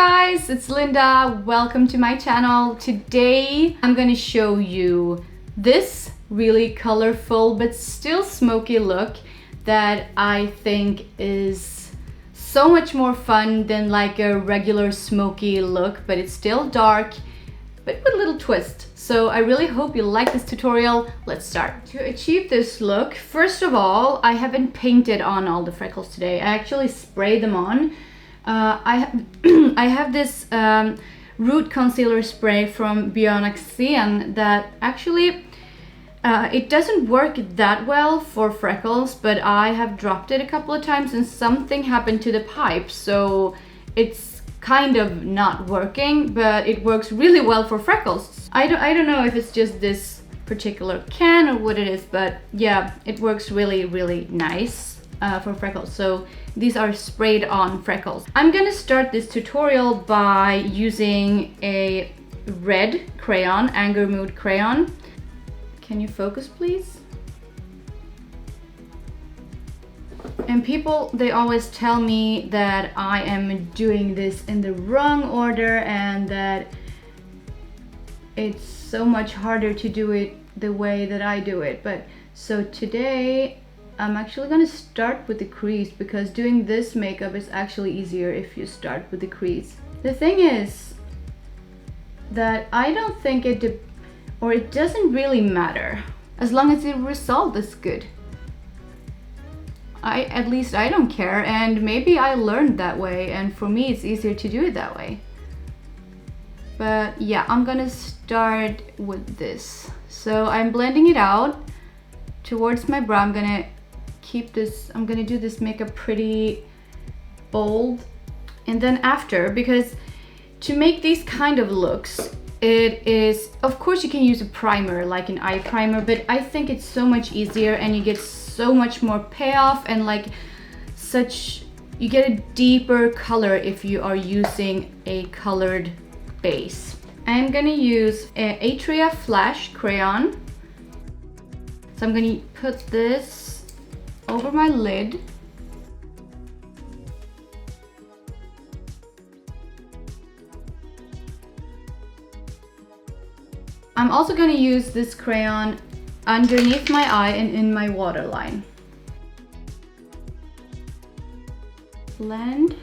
guys, it's Linda. Welcome to my channel. Today I'm gonna show you this really colorful but still smoky look that I think is so much more fun than like a regular smoky look, but it's still dark but with a little twist. So I really hope you like this tutorial. Let's start. To achieve this look, first of all, I haven't painted on all the freckles today. I actually sprayed them on. I have this root concealer spray from AXEN that actually it doesn't work that well for freckles, but I have dropped it a couple of times and something happened to the pipe, so it's kind of not working, but it works really well for freckles. I don't know if it's just this particular can or what it is, but yeah, it works really nice for freckles. So these are sprayed on freckles. I'm gonna start this tutorial by using a red crayon, Anger Mood crayon. Can you focus, please? And people, they always tell me that I am doing this in the wrong order and that it's so much harder to do it the way that I do it. But so today I'm actually going to start with the crease, because doing this makeup is actually easier if you start with the crease. The thing is that I don't think it doesn't really matter as long as the result is good. At least I don't care, and maybe I learned that way, and for me it's easier to do it that way. But yeah, I'm gonna start with this. So I'm blending it out towards my brow. I'm gonna do this makeup pretty bold. And then after, because to make these kind of looks, it is, of course you can use a primer like an eye primer, but I think it's so much easier and you get so much more payoff and you get a deeper color if you are using a colored base. I'm gonna use an Atria Flash crayon. So I'm gonna put this over my lid. I'm also going to use this crayon underneath my eye and in my waterline. Blend.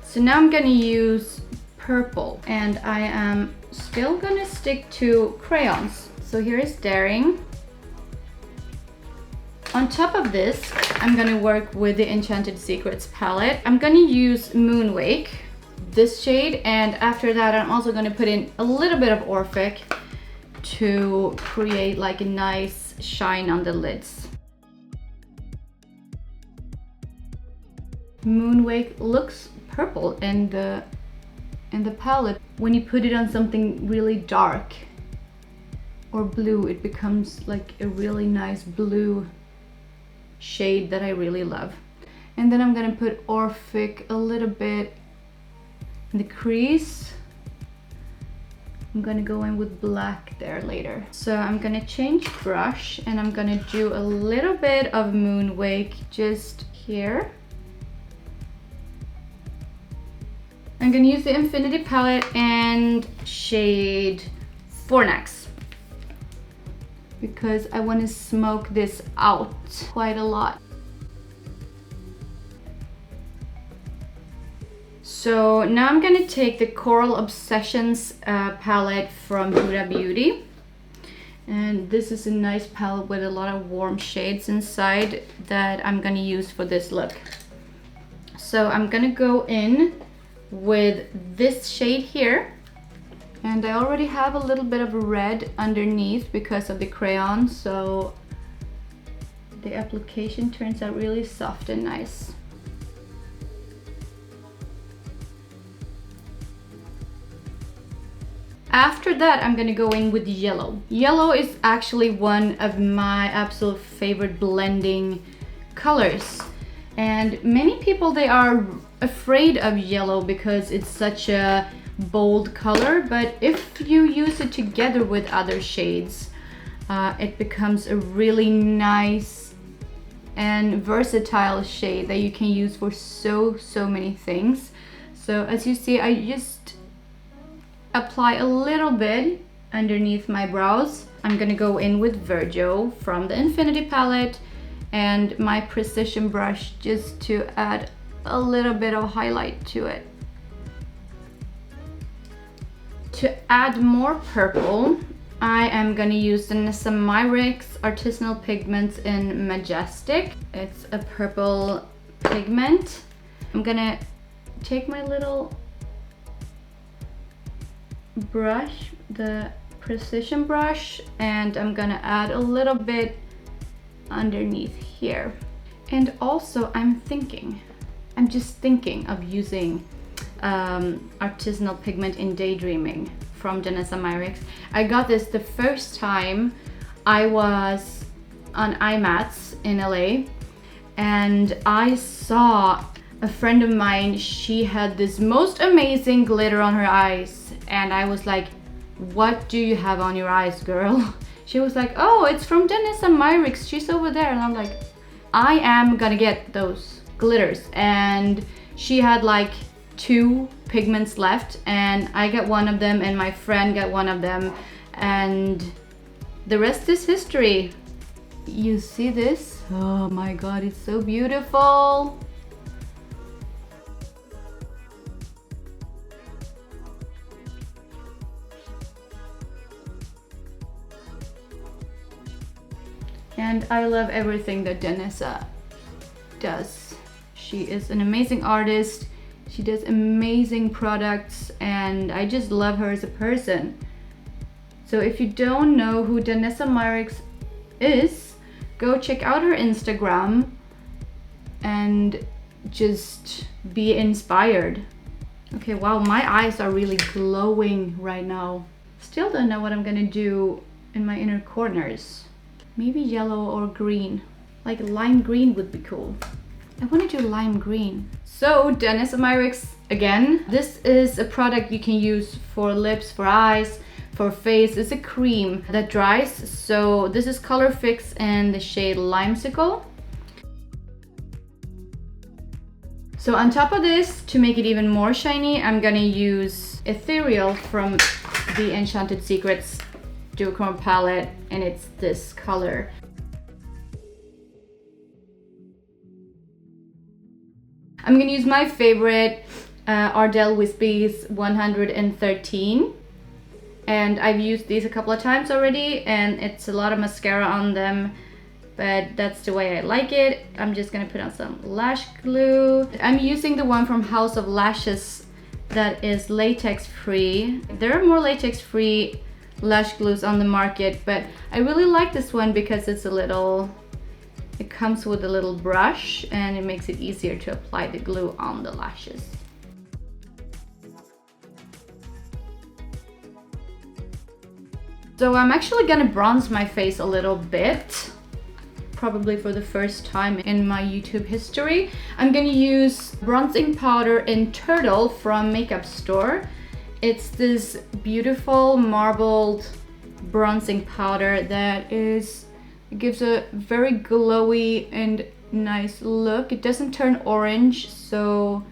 So now I'm going to use purple, and I am still going to stick to crayons. So here is Daring. On top of this, I'm going to work with the Enchanted Secrets palette. I'm going to use Moonwake, this shade, and after that I'm also going to put in a little bit of Orphic to create like a nice shine on the lids. Moonwake looks purple in the palette. When you put it on something really dark or blue, it becomes like a really nice blue shade that I really love. And then I'm gonna put Orphic a little bit in the crease. I'm gonna go in with black there later. So I'm gonna change brush and I'm gonna do a little bit of Moonwake just here. I'm gonna use the Infinity palette and shade FORNAX, because I want to smoke this out quite a lot. So now I'm gonna take the Coral Obsessions palette from Huda Beauty. And this is a nice palette with a lot of warm shades inside that I'm gonna use for this look. So I'm gonna go in with this shade here. And I already have a little bit of red underneath because of the crayon, so the application turns out really soft and nice. After that, I'm gonna go in with yellow. Yellow is actually one of my absolute favorite blending colors. And many people, they are afraid of yellow because it's such a bold color, but if you use it together with other shades, it becomes a really nice and versatile shade that you can use for so many things. So as you see, I just apply a little bit underneath my brows. I'm gonna go in with VIRGIO from the Infinity palette and my precision brush just to add a little bit of highlight to it. To add more purple, I am gonna use the Danessa Myricks Artisinal pigments in Majestic. It's a purple pigment. I'm gonna take my little brush, the precision brush, and I'm gonna add a little bit underneath here. And also I'm just thinking of using artisanal pigment in Daydreaming from Danessa Myricks. I got this the first time I was on IMATS in LA, and I saw a friend of mine, she had this most amazing glitter on her eyes, and I was like, what do you have on your eyes, girl? She was like, oh, it's from Danessa Myricks, she's over there. And I'm like, I am gonna get those glitters. And she had like 2 pigments left, and I got one of them and my friend got one of them, and the rest is history. You see this? Oh my god, it's so beautiful. And I love everything that Danessa does. She is an amazing artist. She does amazing products, and I just love her as a person. So if you don't know who Danessa Myricks is, go check out her Instagram and just be inspired. Okay, wow, my eyes are really glowing right now. Still don't know what I'm gonna do in my inner corners. Maybe yellow or green. Like lime green would be cool. I want to do lime green. So Danessa Myricks again. This is a product you can use for lips, for eyes, for face. It's a cream that dries. So this is COLORFIX in the shade Limesickle. So on top of this, to make it even more shiny, I'm gonna use Ethereal from the Enchanted Secrets Duochrome palette, and it's this color. I'm gonna use my favorite Ardell Wispies 113, and I've used these a couple of times already, and it's a lot of mascara on them, but that's the way I like it. I'm just gonna put on some lash glue. I'm using the one from House of Lashes that is latex free. There are more latex free lash glues on the market, but I really like this one because it's a little, it comes with a little brush and it makes it easier to apply the glue on the lashes. So I'm actually gonna bronze my face a little bit, probably for the first time in my YouTube history. I'm gonna use bronzing powder in Turtle from Makeup Store. It's this beautiful marbled bronzing powder that gives a very glowy and nice look. It doesn't turn orange, so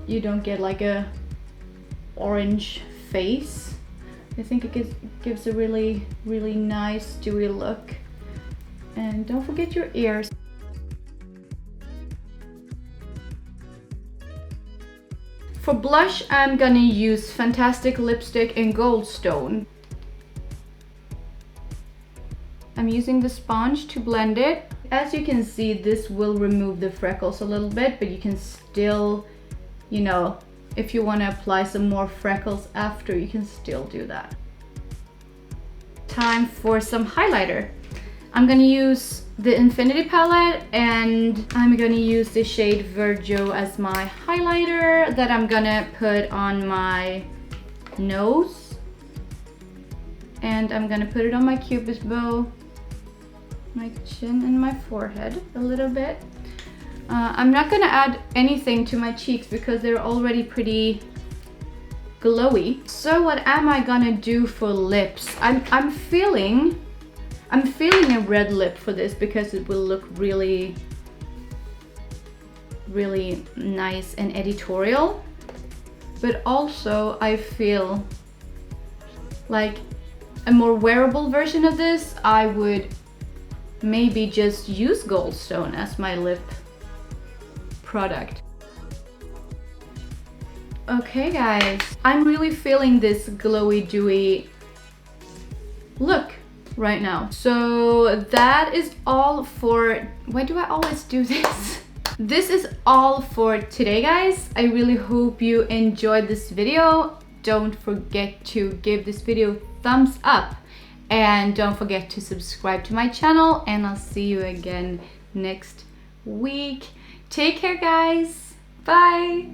you don't get like a orange face. I think it gives a really nice dewy look. And don't forget your ears. For blush, I'm gonna use Fantastic lipstick in Goldstone. I'm using the sponge to blend it. As you can see, this will remove the freckles a little bit, but you can still, you know, if you want to apply some more freckles after, you can still do that. Time for some highlighter. I'm gonna use the Infinity palette, and I'm gonna use the shade VIRGIO as my highlighter that I'm gonna put on my nose, and I'm gonna put it on my cupid's bow, my chin, and my forehead a little bit. I'm not gonna add anything to my cheeks because they're already pretty glowy. So what am I gonna do for lips? I'm feeling I'm feeling a red lip for this because it will look really, really nice and editorial. But also I feel like a more wearable version of this, I would maybe just use Goldstone as my lip product. Okay guys, I'm really feeling this glowy dewy look right now. So that is all for, why do I always do this? This is all for today guys. I really hope you enjoyed this video. Don't forget to give this video a thumbs up and don't forget to subscribe to my channel, and I'll see you again next week. Take care guys. Bye.